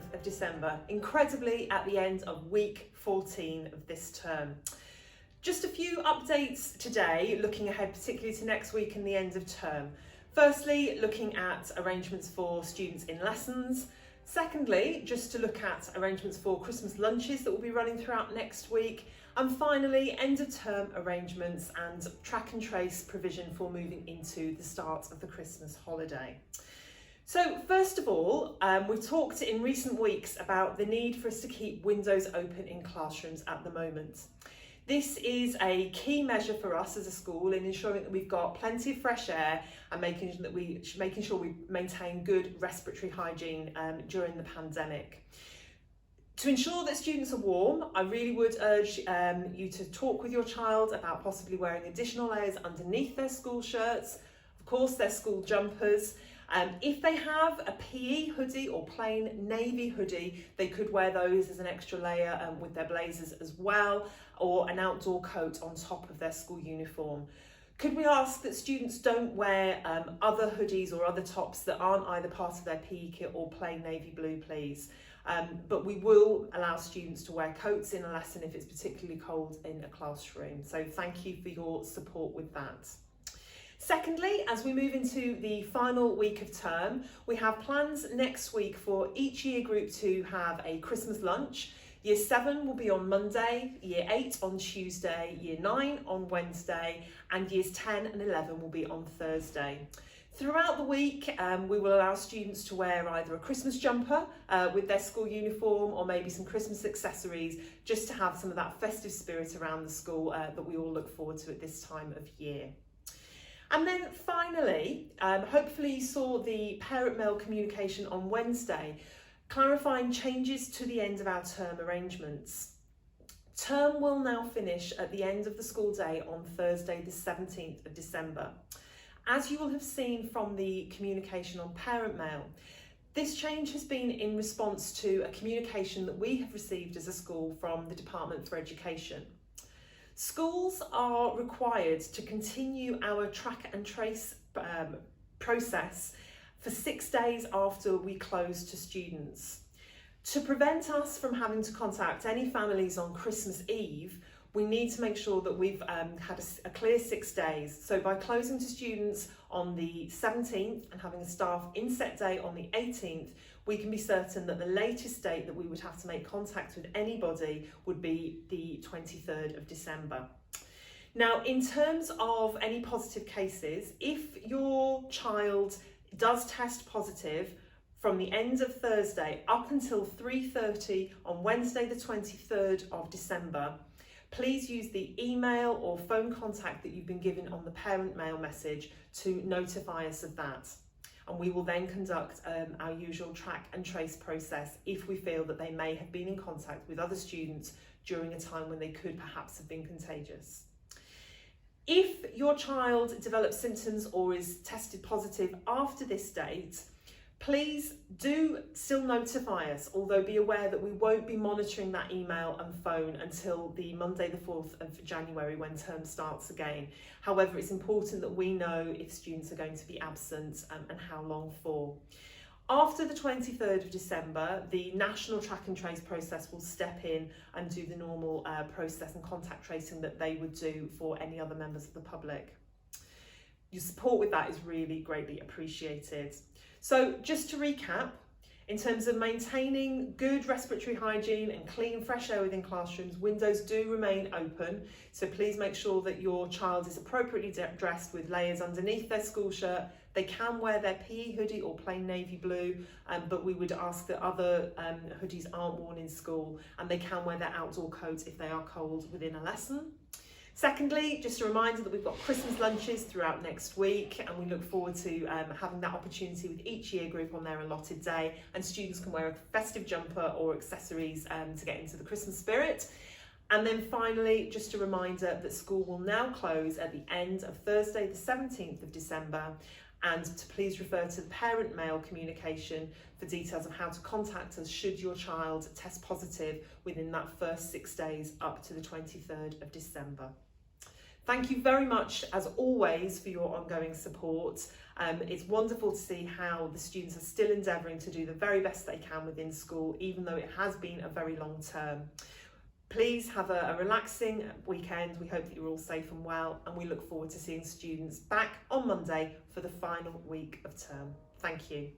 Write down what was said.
27th of December, incredibly at the end of week 14 of this term. Just a few updates today, looking ahead particularly to next week and the end of term. Firstly, looking at arrangements for students in lessons. Secondly, just to look at arrangements for Christmas lunches that will be running throughout next week. And finally, end of term arrangements and track and trace provision for moving into the start of the Christmas holiday. So first of all, we've talked in recent weeks about the need for us to keep windows open in classrooms at the moment. This is a key measure for us as a school in ensuring that we've got plenty of fresh air and making sure we maintain good respiratory hygiene during the pandemic. To ensure that students are warm, I really would urge you to talk with your child about possibly wearing additional layers underneath their school shirts, of course their school jumpers. If they have a PE hoodie or plain navy hoodie, they could wear those as an extra layer with their blazers as well, or an outdoor coat on top of their school uniform. Could we ask that students don't wear other hoodies or other tops that aren't either part of their PE kit or plain navy blue, please? But we will allow students to wear coats in a lesson if it's particularly cold in a classroom. So thank you for your support with that. Secondly, as we move into the final week of term, we have plans next week for each year group to have a Christmas lunch. Year 7 will be on Monday, Year 8 on Tuesday, Year 9 on Wednesday, and Years 10 and 11 will be on Thursday. Throughout the week, we will allow students to wear either a Christmas jumper with their school uniform or maybe some Christmas accessories, just to have some of that festive spirit around the school that we all look forward to at this time of year. And then finally, hopefully you saw the parent mail communication on Wednesday, clarifying changes to the end of our term arrangements. Term will now finish at the end of the school day on Thursday the 17th of December. As you will have seen from the communication on parent mail, this change has been in response to a communication that we have received as a school from the Department for Education. Schools are required to continue our track and trace process for 6 days after we close to students. To prevent us from having to contact any families on Christmas Eve, we need to make sure that we've had a clear 6 days. So by closing to students on the 17th and having a staff inset day on the 18th, we can be certain that the latest date that we would have to make contact with anybody would be the 23rd of December. Now, in terms of any positive cases, if your child does test positive from the end of Thursday up until 3:30 on Wednesday the 23rd of December, please use the email or phone contact that you've been given on the parent mail message to notify us of that. And we will then conduct our usual track and trace process if we feel that they may have been in contact with other students during a time when they could perhaps have been contagious. If your child develops symptoms or is tested positive after this date, please do still notify us, although be aware that we won't be monitoring that email and phone until the Monday the 4th of January when term starts again. However, it's important that we know if students are going to be absent and how long for. After the 23rd of December, the national track and trace process will step in and do the normal process and contact tracing that they would do for any other members of the public. Your support with that is really greatly appreciated. So just to recap, in terms of maintaining good respiratory hygiene and clean, fresh air within classrooms, windows do remain open. So please make sure that your child is appropriately dressed with layers underneath their school shirt. They can wear their PE hoodie or plain navy blue, but we would ask that other hoodies aren't worn in school, and they can wear their outdoor coat if they are cold within a lesson. Secondly, just a reminder that we've got Christmas lunches throughout next week, and we look forward to having that opportunity with each year group on their allotted day, and students can wear a festive jumper or accessories to get into the Christmas spirit. And then finally, just a reminder that school will now close at the end of Thursday the 17th of December, and to please refer to the parent mail communication for details of how to contact us should your child test positive within that first 6 days up to the 23rd of December. Thank you very much, as always, for your ongoing support. It's wonderful to see how the students are still endeavouring to do the very best they can within school, even though it has been a very long term. Please have a relaxing weekend. We hope that you're all safe and well, and we look forward to seeing students back on Monday for the final week of term. Thank you.